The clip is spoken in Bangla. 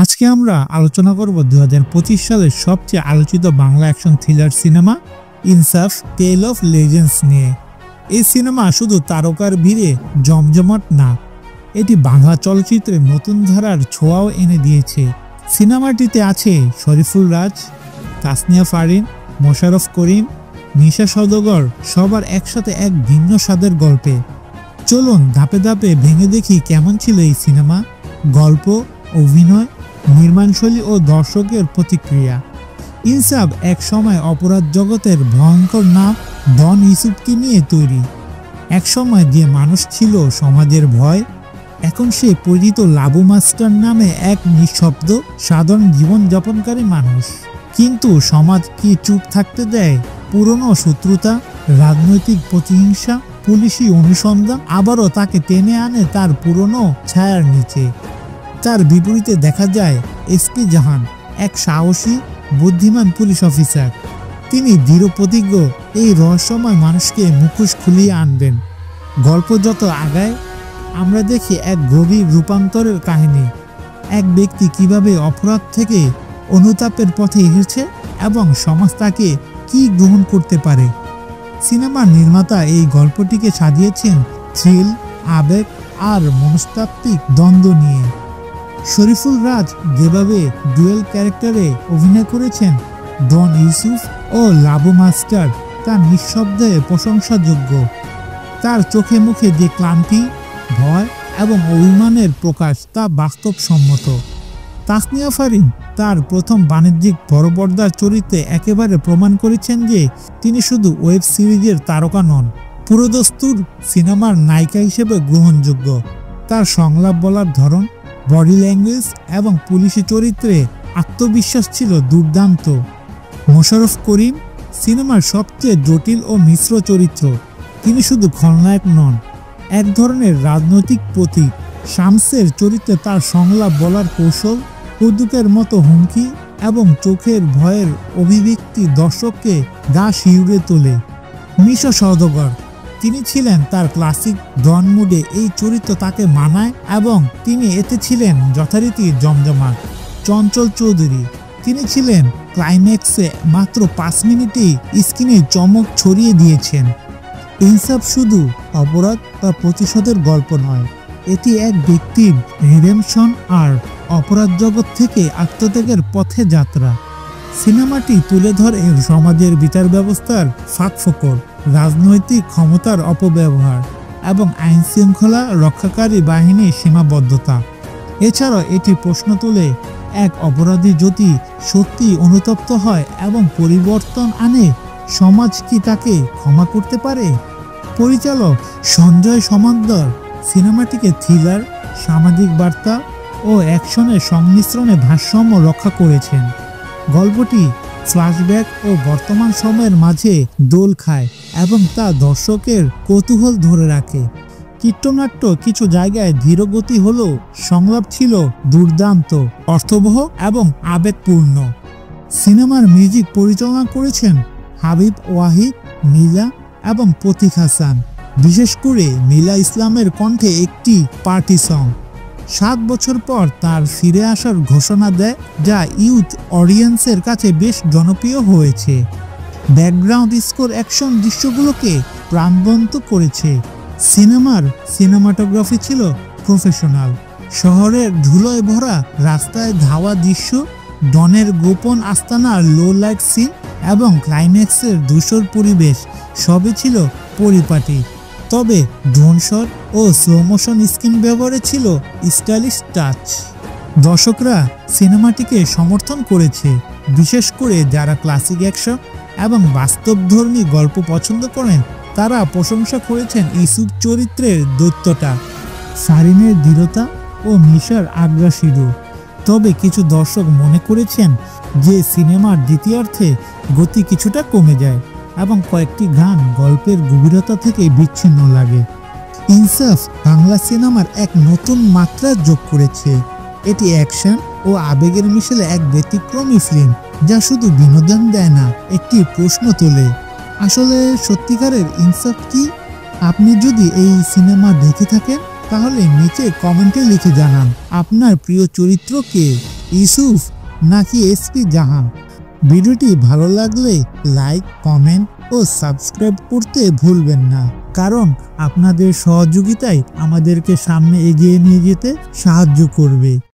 আজকে আমরা আলোচনা করব 2025 সালের সবচেয়ে আলোচিত বাংলা অ্যাকশন থ্রিলার সিনেমা ইনসাফ টেল অফ লেজেন্ডস নিয়ে। এই সিনেমা শুধু তারকার ভিড়ে জমজমাট না, এটি বাংলা চলচ্চিত্রে নতুন ধারার ছোঁয়াও এনে দিয়েছে। সিনেমাটিতে আছে শরীফুল রাজ, তাসনিয়া ফারিন, মোশাররফ করিম, নিশা সওদাগর, সবার একসাথে এক ভিন্ন স্বাদের গল্পে। চলুন ধাপে ধাপে ভেঙে দেখি কেমন ছিল এই সিনেমা, গল্প, অভিনয়, নির্মাণশৈলী ও দর্শকের প্রতিক্রিয়া। ইনসাফ এক সময় অপরাধ জগতের ভয়ঙ্কর নাম ডন ইউসুফকে নিয়ে তৈরি। এক সময় যে মানুষ ছিল সমাজের ভয়, এখন সে পরিচিত লাবু মাস্টার নামে এক নিঃশব্দ সাধারণ জীবনযাপনকারী মানুষ। কিন্তু সমাজ কি চুপ থাকতে দেয়? পুরনো শত্রুতা, রাজনৈতিক প্রতিহিংসা, পুলিশি অনুসন্ধান আবারও তাকে টেনে আনে তার পুরনো ছায়ার নিচে। তার বিপরীতে দেখা যায় এসপি জাহান, এক সাহসী বুদ্ধিমান পুলিশ অফিসার। তিনি দৃঢ় প্রতিজ্ঞ এই রহস্যময় মানুষকে মুখোশ খুলিয়ে আনবেন। গল্প যত আগায় আমরা দেখি এক গভীর রূপান্তরের কাহিনী। এক ব্যক্তি কিভাবে অপরাধ থেকে অনুতাপের পথে এসেছে এবং সমাজ তাকে কি গ্রহণ করতে পারে। সিনেমার নির্মাতা এই গল্পটিকে সাজিয়েছেন থ্রিল, আবেগ আর মনস্তাত্ত্বিক দ্বন্দ্ব নিয়ে। শরীফুল রাজ যেভাবে ডুয়েল ক্যারেক্টারে অভিনয় করেছেন ডন ইউসুফ ও লাবু মাস্টার, তা নিঃশব্দে প্রশংসাযোগ্য। তার চোখে মুখে যে ক্লান্তি, ভয় এবং অভিমানের প্রকাশ তা বাস্তবসম্মত। তাসনিয়া ফারিন তার প্রথম বাণিজ্যিক বড় পর্দার চরিত্রে একেবারে প্রমাণ করেছেন যে তিনি শুধু ওয়েব সিরিজের তারকা নন, পুরোদস্তুর সিনেমার নায়িকা হিসেবে গ্রহণযোগ্য। তার সংলাপ বলার ধরন, বডি ল্যাঙ্গুয়েজ এবং পুলিশি চরিত্রে আত্মবিশ্বাস ছিল দুর্দান্ত। মোশাররফ করিম সিনেমার সবচেয়ে জটিল ও মিশ্র চরিত্র। তিনি শুধু খলনায়ক নন, এক ধরনের রাজনৈতিক প্রতীক। শামসের চরিত্রে তার সংলাপ বলার কৌশল, বন্দুকের মতো হুমকি এবং চোখের ভয়ের অভিব্যক্তি দর্শককে গা শিউরে তোলে। নিশা সওদাগর, তিনি ছিলেন তার ক্লাসিক ডন মুডে। এই চরিত্র তাকে মানায় এবং তিনি এতে ছিলেন যথারীতি জমজমাট। চঞ্চল চৌধুরী, তিনি ছিলেন ক্লাইম্যাক্সে মাত্র 5 মিনিটেই স্ক্রিনে চমক ছড়িয়ে দিয়েছেন। ইনসাফ শুধু অপরাধ বা প্রতিশোধের গল্প নয়, এটি এক ব্যক্তির রিডেমশন আর অপরাধ জগৎ থেকে আত্মত্যাগের পথে যাত্রা। সিনেমাটি তুলে ধরে সমাজের বিচার ব্যবস্থার ফাঁকফোকর, রাজনৈতিক ক্ষমতার অপব্যবহার এবং আইন শৃঙ্খলা রক্ষাকারী বাহিনীর সীমাবদ্ধতা। এছাড়াও এটি প্রশ্ন তোলে, এক অপরাধী যদি সত্যি অনুতপ্ত হয় এবং পরিবর্তন আনে, সমাজ কি তাকে ক্ষমা করতে পারে? পরিচালক সঞ্জয় সমদ্দর সিনেমাটিকে থ্রিলার, সামাজিক বার্তা ও অ্যাকশনের সংমিশ্রণে ভারসাম্য রক্ষা করেছেন। গল্পটি ফ্ল্যাশব্যাক ও বর্তমান সময়ের মাঝে দোল খায় এবং তা দর্শকের কৌতূহল ধরে রাখে। চিত্রনাট্য কিছু জায়গায় ধীরগতি হলেও সংলাপ ছিল দুর্দান্ত, অর্থবহ এবং আবেগপূর্ণ। সিনেমার মিউজিক পরিচালনা করেছেন হাবিব ওয়াহিদ, মিলা এবং প্রতীক হাসান। বিশেষ করে মিলা ইসলামের কণ্ঠে একটি পার্টি সং 7 বছর পর তার ফিরে আসার ঘোষণা দেয়, যা ইউথ অডিয়েন্সের কাছে বেশ জনপ্রিয় হয়েছে। ব্যাকগ্রাউন্ড স্কোর অ্যাকশন দৃশ্যগুলোকে প্রাণবন্ত করেছে। সিনেমার সিনেমাটোগ্রাফি ছিল প্রফেশনাল। শহরের ধুলোয় ভরা রাস্তায় ধাওয়া দৃশ্য, ডনের গোপন আস্তানার লো লাইট সিন এবং ক্লাইম্যাক্সের ধূসর পরিবেশ সবই ছিল পরিপাটি। তবে ড্রোন শট ও স্লো মোশন স্ক্রিন ব্যবহারে ছিল স্টাইলিশ টাচ। দর্শকরা সিনেমাটিকে সমর্থন করেছে, বিশেষ করে যারা ক্লাসিক অ্যাকশন এবং বাস্তবধর্মী গল্প পছন্দ করেন। তারা প্রশংসা করেছেন ইউসুফ চরিত্রের দৈত্যতা, ফারিনের দৃঢ়তা ও মিশার আগ্রাসীরও। তবে কিছু দর্শক মনে করেছেন যে সিনেমার দ্বিতীয়ার্ধে গতি কিছুটা কমে যায় এবং কয়েকটি গান গল্পের গভীরতা থেকে বিচ্ছিন্ন লাগে। ইনসাফ বাংলা সিনেমার এক নতুন মাত্রা যোগ করেছে। এটি অ্যাকশন ও আবেগের মিশেলে এক ব্যতিক্রমী ফিল্ম, যা শুধু বিনোদন দেয় না, একটি প্রশ্ন তোলে, আসলে সত্যিকারের ইনসাফ কি? আপনি যদি এই সিনেমা দেখে থাকেন তাহলে নিচে কমেন্টে লিখে জানান আপনার প্রিয় চরিত্র কে। ইউসুফ নাকি এসপি জাহান? ভিডিওটি ভালো লাগলে লাইক, কমেন্ট ও সাবস্ক্রাইব করতে ভুলবেন না, কারণ আপনাদের সহযোগিতাই আমাদেরকে সামনে এগিয়ে নিয়ে যেতে সাহায্য করবে।